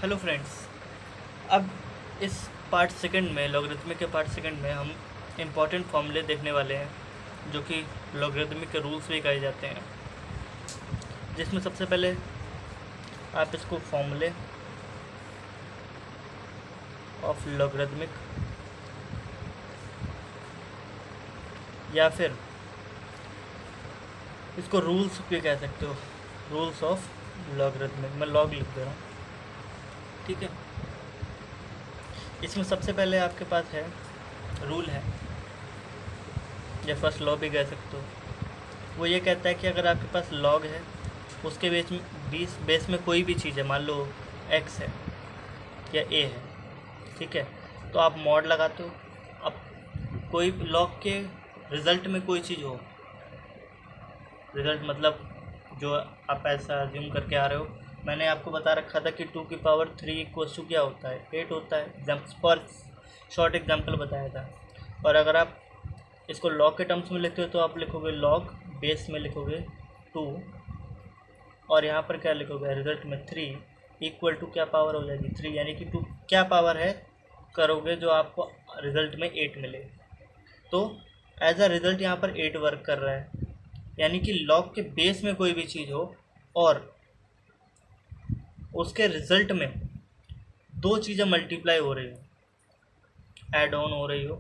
Hello friends. अब इस part second में लॉगरिथमिक के पार्ट सेकंड में हम इम्पॉर्टेंट फॉर्मूले देखने वाले हैं जो कि लॉगरिथमिक के रूल्स भी कहे जाते हैं, जिसमें सबसे पहले आप इसको फॉर्मूले ऑफ लॉगरिथमिक या फिर इसको रूल्स भी कह सकते हो, रूल्स ऑफ लॉगरिथमिक। मैं लॉग लिख दे रहा हूँ, ठीक है। इसमें सबसे पहले आपके पास है रूल है या फर्स्ट लॉ भी कह सकते हो। वो ये कहता है कि अगर आपके पास लॉग है, उसके बेस में कोई भी चीज़ है, मान लो x है या a है, ठीक है, तो आप मॉड लगाते हो। अब कोई लॉग के रिज़ल्ट में कोई चीज़ हो, रिज़ल्ट मतलब जो आप ऐसा अज्यूम करके आ रहे हो, मैंने आपको बता रखा था कि 2 की पावर 3 इक्वल्स टू क्या होता है, 8 होता है। फॉर शॉर्ट एग्जाम्पल बताया था। और अगर आप इसको लॉग के टर्म्स में लिखते हो तो आप लिखोगे लॉग, बेस में लिखोगे 2 और यहाँ पर क्या लिखोगे, रिजल्ट में 3 इक्वल टू क्या पावर हो जाएगी 3, यानी कि 2 क्या पावर है करोगे जो आपको रिजल्ट में 8 मिले। तो एज अ रिज़ल्ट यहाँ पर 8 वर्क कर रहा है, यानी कि लॉग के बेस में कोई भी चीज़ हो और उसके रिज़ल्ट में दो चीज़ें मल्टीप्लाई हो रही हो, ऐड ऑन हो रही हो,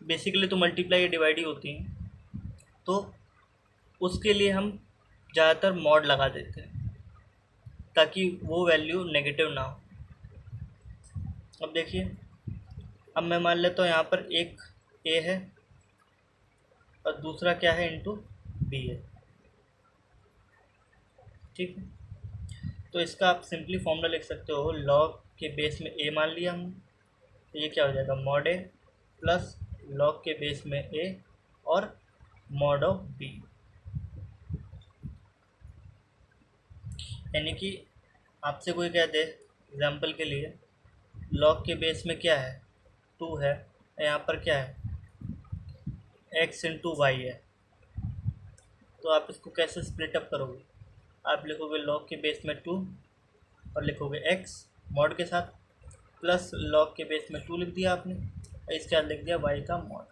बेसिकली तो मल्टीप्लाई या डिवाइड ही होती हैं, तो उसके लिए हम ज़्यादातर मॉड लगा देते हैं ताकि वो वैल्यू नेगेटिव ना हो। अब देखिए, अब मैं मान लेता हूँ यहाँ पर एक a है और दूसरा क्या है इंटू b है, ठीक है। तो इसका आप सिंपली फॉर्मूला लिख सकते हो, लॉग के बेस में a मान लिया हमने, तो ये क्या हो जाएगा मॉड a प्लस लॉग के बेस में a और मॉड ऑफ b, यानी कि आपसे कोई कह दे एग्जाम्पल के लिए लॉग के बेस में क्या है 2 है, यहाँ पर क्या है x इंटू वाई है, तो आप इसको कैसे स्प्लिट अप करोगे, आप लिखोगे लॉग के बेस में 2 और लिखोगे x मॉड के साथ प्लस लॉग के बेस में 2 लिख दिया आपने और इसके बाद लिख दिया y का मॉड,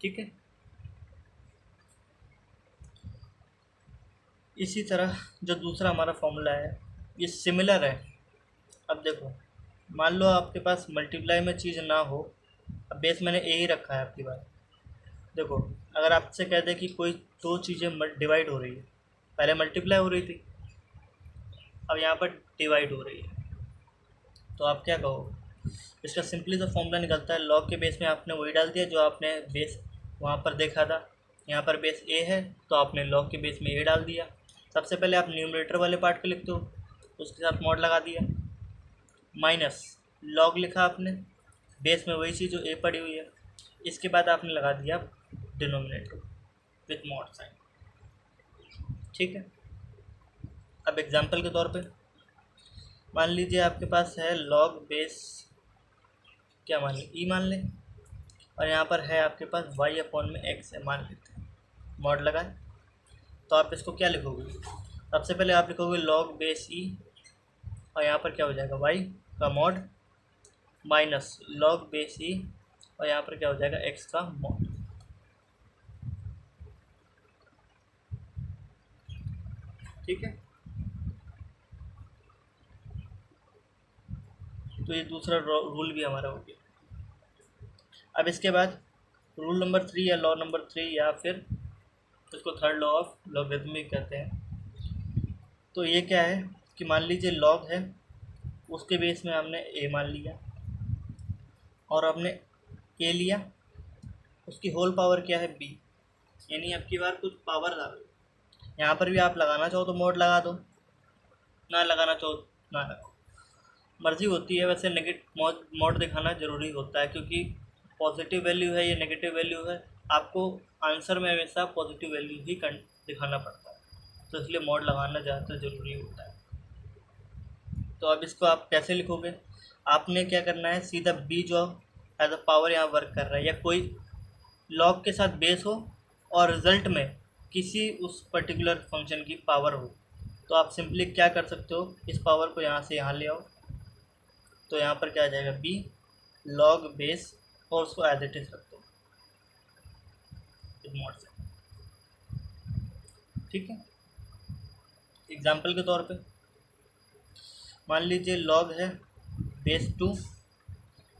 ठीक है। इसी तरह जो दूसरा हमारा फॉर्मूला है ये सिमिलर है। अब देखो, मान लो आपके पास मल्टीप्लाई में चीज़ ना हो, अब बेस मैंने a ही रखा है आपकी बात। देखो, अगर आपसे कह दे कि कोई दो चीज़ें डिवाइड हो रही है, पहले मल्टीप्लाई हो रही थी, अब यहाँ पर डिवाइड हो रही है, तो आप क्या कहोगे, इसका सिंपली सा फॉर्मूला निकलता है, लॉग के बेस में आपने वही डाल दिया जो आपने बेस वहाँ पर देखा था। यहाँ पर बेस a है तो आपने लॉग के बेस में a डाल दिया। सबसे पहले आप न्यूमरेटर वाले पार्ट को लिखते हो, उसके साथ मॉड लगा दिया, माइनस लॉग लिखा आपने, बेस में वही चीज़ जो a पड़ी हुई है, इसके बाद आपने लगा दिया डिनोमिनेटर विथ मॉड साइन, ठीक है। अब एग्जांपल के तौर पे मान लीजिए आपके पास है लॉग बेस क्या मान लें e मान लें, और यहाँ पर है आपके पास y अपॉन में x है मान लेते हैं, मॉड लगाए, तो आप इसको क्या लिखोगे, सबसे पहले आप लिखोगे लॉग बेस e और यहाँ पर क्या हो जाएगा y का mod minus log base e और यहाँ पर क्या हो जाएगा x का मॉड, ठीक है। तो ये दूसरा रूल भी हमारा हो गया। अब इसके बाद रूल नंबर 3 या लॉ नंबर 3 या फिर इसको थर्ड लॉ ऑफ लॉगरिथमिक कहते हैं। तो ये क्या है कि मान लीजिए लॉग है, उसके बेस में हमने a मान लिया और हमने a लिया, उसकी होल पावर क्या है b, यानी अब की बार कुछ पावर डाल, यहाँ पर भी आप लगाना चाहो तो मोड लगा दो, ना लगाना चाहो ना लगाओ, मर्जी होती है। वैसे नेगेटिव मोड दिखाना ज़रूरी होता है क्योंकि पॉजिटिव वैल्यू है या नेगेटिव वैल्यू है, आपको आंसर में हमेशा पॉजिटिव वैल्यू ही दिखाना पड़ता है, तो इसलिए मोड लगाना ज़्यादातर ज़रूरी होता है। तो अब इसको आप कैसे लिखोगे, आपने क्या करना है, सीधा b जो एज अ पावर यहाँ वर्क कर रहा है, या कोई लॉग के साथ बेस हो और रिज़ल्ट में किसी उस पर्टिकुलर फंक्शन की पावर हो, तो आप सिंपली क्या कर सकते हो, इस पावर को यहाँ से यहाँ ले आओ, तो यहाँ पर क्या आ जाएगा बी लॉग बेस, और उसको एज इट इज रख दो इस मोड से। ठीक है, एग्जाम्पल के तौर पे मान लीजिए लॉग है बेस 2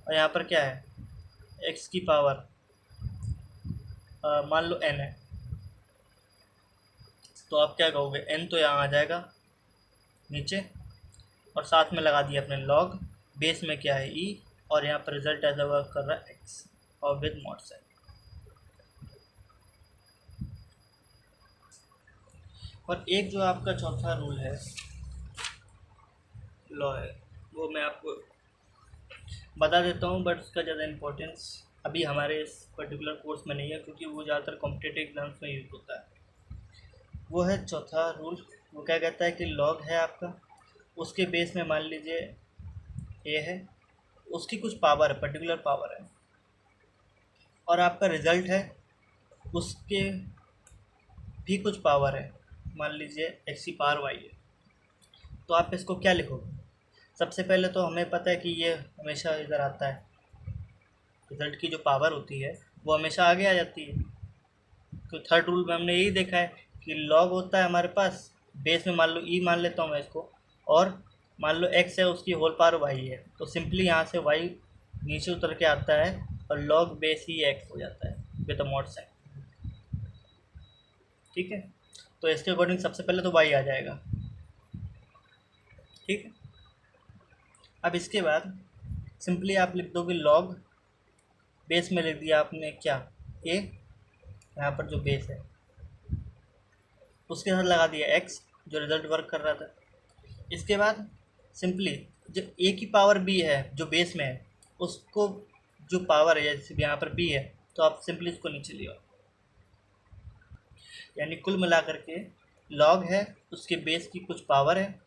और यहाँ पर क्या है एक्स की पावर मान लो n है, तो आप क्या कहोगे n तो यहाँ आ जाएगा नीचे, और साथ में लगा दिया अपने लॉग, बेस में क्या है e, और यहाँ पर रिजल्ट ऐसा वर्क कर रहा है x और विद मॉड से। और एक जो आपका चौथा रूल है लॉ है, वो मैं आपको बता देता हूँ, बट उसका ज़्यादा इम्पोर्टेंस अभी हमारे इस पर्टिकुलर कोर्स में नहीं है, क्योंकि वो ज़्यादातर कॉम्पिटिटिव एग्जाम्स में यूज़ होता है। वो है चौथा रूल। वो क्या कहता है कि लॉग है आपका, उसके बेस में मान लीजिए ए है, उसकी कुछ पावर है, पर्टिकुलर पावर है, और आपका रिज़ल्ट है उसके भी कुछ पावर है, मान लीजिए एक्स की पावर वाई है। तो आप इसको क्या लिखोगे? सबसे पहले तो हमें पता है कि ये हमेशा इधर आता है, रिज़ल्ट की जो पावर होती है वो हमेशा आगे आ जाती है। तो थर्ड रूल में हमने यही देखा है कि लॉग होता है हमारे पास, बेस में मान लो ई मान लेता हूँ मैं इसको, और मान लो एक्स है उसकी होल पावर वाई है, तो सिंपली यहाँ से वाई नीचे उतर के आता है और लॉग बेस ही एक्स हो जाता है विद द मॉड साइन। ठीक है, तो इसके अकॉर्डिंग सबसे पहले तो वाई आ जाएगा। ठीक है, अब इसके बाद सिंपली आप लिख दोगे लॉग, बेस में लिख दिया आपने क्या ए, यहाँ पर जो बेस है उसके साथ लगा दिया एक्स जो रिज़ल्ट वर्क कर रहा था। इसके बाद सिंपली जो ए की पावर बी है जो बेस में है, उसको जो पावर है जैसे यहाँ पर बी है, तो आप सिंपली उसको नीचे ले आओ। यानी कुल मिलाकर के लॉग है, उसके बेस की कुछ पावर है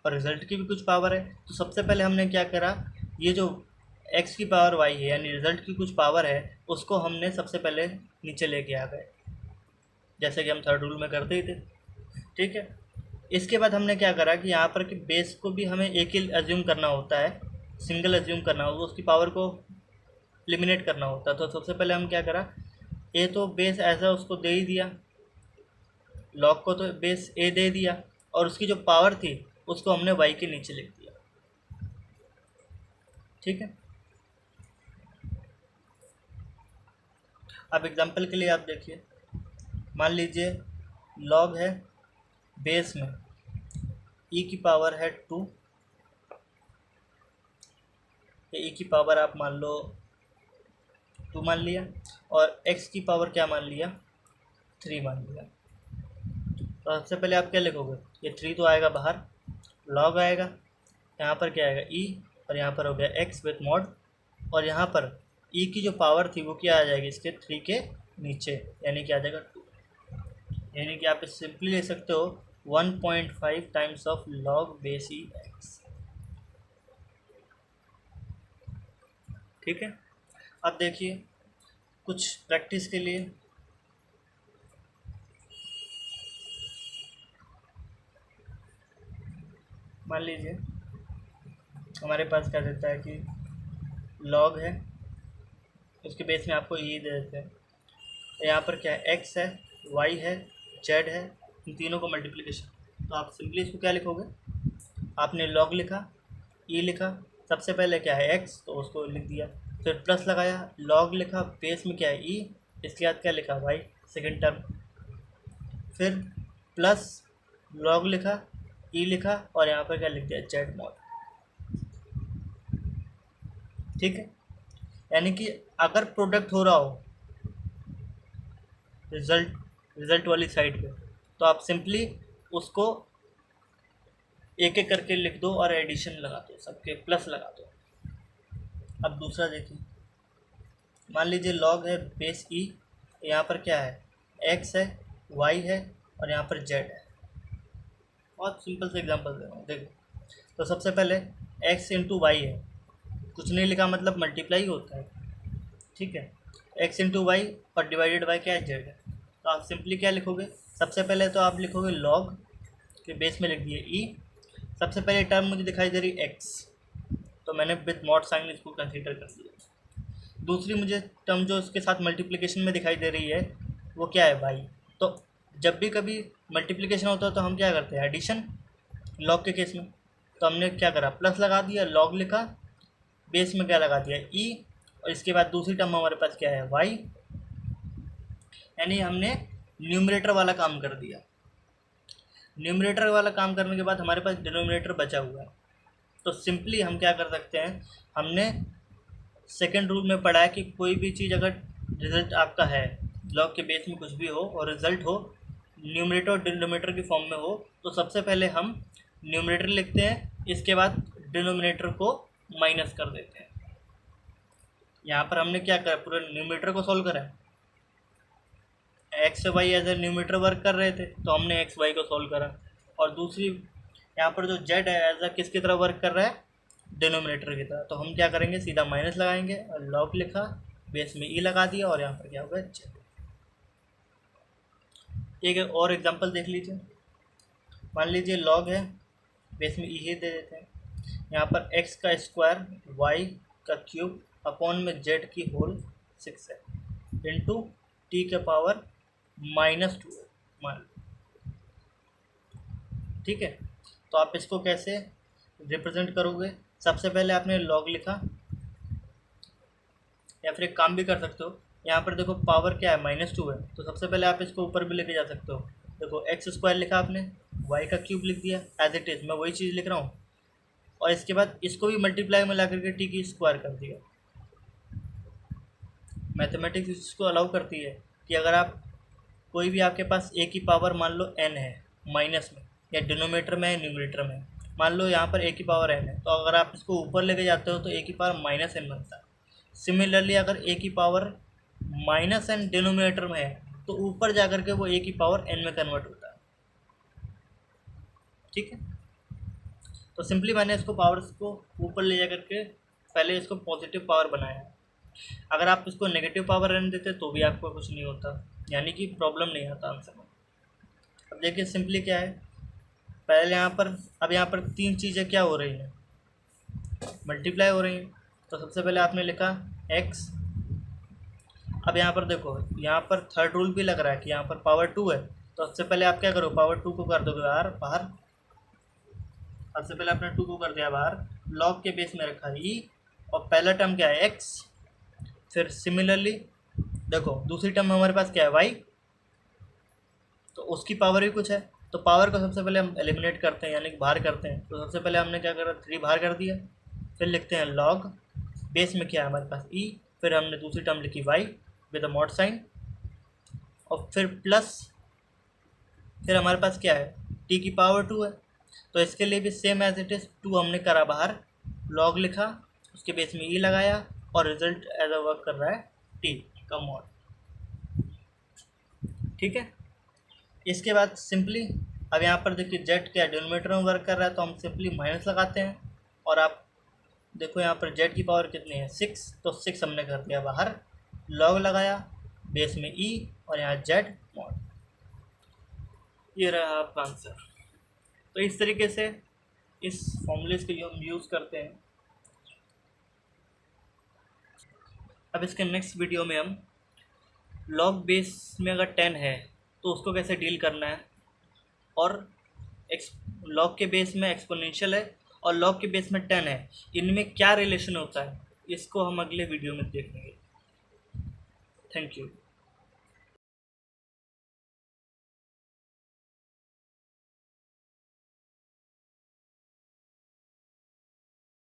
और रिज़ल्ट की भी कुछ पावर है। तो सबसे पहले हमने क्या करा, ये जो एक्स की पावर वाई है यानी रिज़ल्ट की कुछ पावर है, उसको हमने सबसे पहले नीचे लेके आ गए, जैसे कि हम थर्ड रूल में करते ही थे। ठीक है, इसके बाद हमने क्या करा कि यहाँ पर कि बेस को भी हमें एक ही एज्यूम करना होता है, सिंगल एज्यूम करना होगा, उसकी पावर को एलिमिनेट करना होता है। तो सबसे पहले हम क्या करा, ए तो बेस ऐसा उसको दे ही दिया, लॉग को तो बेस ए दे दिया, और उसकी जो पावर थी उसको हमने वाई के नीचे लिख दिया। ठीक है, अब एग्जांपल के लिए आप देखिए, मान लीजिए लॉग है बेस में ई की पावर है 2, ई की पावर आप मान लो 2 मान लिया, और एक्स की पावर क्या मान लिया 3 मान लिया। तो सबसे पहले आप क्या लिखोगे, ये 3 तो आएगा बाहर, लॉग आएगा, यहाँ पर क्या आएगा ई, और यहाँ पर हो गया एक्स विथ मॉड, और यहाँ पर ई की जो पावर थी वो क्या आ जाएगी इसके 3 के नीचे, यानी कि आ जाएगा 2। यानी कि आप सिंपली ले सकते हो 1.5 times of log base E x. ठीक है, अब देखिए कुछ प्रैक्टिस के लिए, मान लीजिए हमारे पास क्या देता है कि लॉग है, उसके बेस में आपको ये दे देते हैं, यहाँ पर क्या है एक्स है, वाई है, जेड है, इन तीनों को मल्टीप्लिकेशन। तो आप सिंपली इसको क्या लिखोगे, आपने लॉग लिखा, ई लिखा, सबसे पहले क्या है एक्स तो उसको लिख दिया, फिर प्लस लगाया, लॉग लिखा, बेस में क्या है ई, इसके बाद क्या लिखा वाई सेकेंड टर्म, फिर प्लस लॉग लिखा, ई लिखा, और यहाँ पर क्या लिख दिया जेड मॉड। ठीक है, यानी कि अगर प्रोडक्ट हो रहा हो रिज़ल्ट वाली साइड पे, तो आप सिंपली उसको एक एक करके लिख दो और एडिशन लगा दो, सबके प्लस लगा दो। अब दूसरा देखिए, मान लीजिए लॉग है बेस ई, यहाँ पर क्या है एक्स है, वाई है, और यहाँ पर जेड है। बहुत सिंपल से एग्जांपल दे रहा हूँ, देखो। तो सबसे पहले एक्स इंटू वाई है, कुछ नहीं लिखा मतलब मल्टीप्लाई होता है। ठीक है, एक्स इंटू वाई और डिवाइडेड बाई क्या है जेड है। तो आप सिंपली क्या लिखोगे, सबसे पहले तो आप लिखोगे लॉग, के बेस में लिख दिए ई। सबसे पहले टर्म मुझे दिखाई दे रही एक्स, तो मैंने विद मॉड साइन इसको कंसीडर कर दिया। दूसरी मुझे टर्म जो उसके साथ मल्टीप्लिकेशन में दिखाई दे रही है वो क्या है, वाई। तो जब भी कभी मल्टीप्लिकेशन होता है तो हम क्या करते हैं, एडिशन, लॉग के केस में। तो हमने क्या करा, प्लस लगा दिया, लॉग लिखा, बेस में क्या लगा दिया, ई, और इसके बाद दूसरी टर्म हमारे पास क्या है, वाई। यानी हमने न्यूमरेटर वाला काम कर दिया। न्यूमरेटर वाला काम करने के बाद हमारे पास डिनोमिनेटर बचा हुआ है। तो सिंपली हम क्या कर सकते हैं, हमने सेकेंड रूल में पढ़ा है कि कोई भी चीज़ अगर रिजल्ट आपका है, लॉग के बेस में कुछ भी हो और रिजल्ट हो न्यूमरेटर और डिनोमिनेटर की फॉर्म में हो, तो सबसे पहले हम न्यूमरेटर लिखते हैं, इसके बाद डिनोमिनेटर को माइनस कर देते हैं। यहाँ पर हमने क्या करा, पूरे न्यूमरेटर को सॉल्व करा है। X Y as a numerator work कर रहे थे तो हमने एक्स वाई को सॉल्व करा, और दूसरी यहाँ पर जो जेड है एज ए किसकी तरह वर्क कर रहा है, डिनोमिनेटर की तरह। तो हम क्या करेंगे, सीधा माइनस लगाएंगे और लॉग लिखा, बेस में ई लगा दिया, और यहाँ पर क्या होगा, जेड। एक और एग्जांपल देख लीजिए। मान लीजिए लॉग है, बेस में ई ही दे देते हैं। यहाँ पर एक्स का स्क्वायर वाई का क्यूब अपॉन में जेड की होल 6 है, इंटू टी के पावर -2 है, मान लो। ठीक है, तो आप इसको कैसे रिप्रेजेंट करोगे, सबसे पहले आपने लॉग लिखा, या फिर एक काम भी कर सकते हो, यहाँ पर देखो पावर क्या है, -2 है, तो सबसे पहले आप इसको ऊपर भी लेके जा सकते हो। देखो एक्स स्क्वायर लिखा आपने, वाई का क्यूब लिख दिया एज इट इज़, मैं वही चीज़ लिख रहा हूँ, और इसके बाद इसको भी मल्टीप्लाई में ला करके टी की स्क्वायर कर दिया। मैथमेटिक्स इसको अलाउ करती है कि अगर आप कोई भी आपके पास ए की पावर मान लो n है माइनस में, या डिनोमिनेटर में है न्यूमरेटर में, मान लो यहाँ पर ए की पावर n है, तो अगर आप इसको ऊपर लेके जाते हो तो ए की पावर -n बनता है। सिमिलरली अगर ए की पावर -n डिनोमिनेटर में है तो ऊपर जा कर के वो ए की पावर n में कन्वर्ट होता है। ठीक है, तो सिंपली मैंने इसको पावर्स को ऊपर ले जा करके पहले इसको पॉजिटिव पावर बनाया। अगर आप इसको नेगेटिव पावर रहने देते तो भी आपको कुछ नहीं होता, यानी कि प्रॉब्लम नहीं आता आंसर में। अब देखिए सिंपली क्या है, पहले यहाँ पर तीन चीज़ें क्या हो रही हैं, मल्टीप्लाई हो रही हैं। तो सबसे पहले आपने लिखा x। अब यहाँ पर देखो, यहाँ पर थर्ड रूल भी लग रहा है कि यहाँ पर पावर 2 है, तो सबसे पहले आप क्या करो, पावर 2 को कर दोगे बाहर। सबसे पहले आपने 2 को कर दिया बाहर, लॉग के बेस में रखा ई, और पहला टर्म क्या है, x। फिर सिमिलरली देखो दूसरी टर्म हमारे पास क्या है, y, तो उसकी पावर भी कुछ है, तो पावर को सबसे पहले हम एलिमिनेट करते हैं, यानी कि बाहर करते हैं। तो सबसे पहले हमने क्या करा, 3 बाहर कर दिया, फिर लिखते हैं लॉग, बेस में क्या है हमारे पास ई, फिर हमने दूसरी टर्म लिखी y with a mod sine, और फिर प्लस, फिर हमारे पास क्या है, t की पावर 2 है, तो इसके लिए भी सेम एज इट इज़ 2 हमने करा बाहर, लॉग लिखा, उसके बेस में ई लगाया, और रिजल्ट एज अ वर्क कर रहा है टी का मॉड। ठीक है, इसके बाद सिंपली अब यहाँ पर देखिए जेड क्या डिनोमिनेटर में वर्क कर रहा है, तो हम सिंपली माइनस लगाते हैं, और आप देखो यहाँ पर जेड की पावर कितनी है, 6, तो 6 हमने कर दिया बाहर, लॉग लगाया, बेस में ई, और यहाँ जेड मॉड। ये रहा आपका आंसर। तो इस तरीके से इस फॉर्मूलेस को हम यूज़ करते हैं। अब इसके नेक्स्ट वीडियो में हम लॉग बेस में अगर 10 है तो उसको कैसे डील करना है, और लॉग के बेस में एक्सपोनेंशियल है और लॉग के बेस में 10 है, इनमें क्या रिलेशन होता है, इसको हम अगले वीडियो में देखेंगे। Thank you.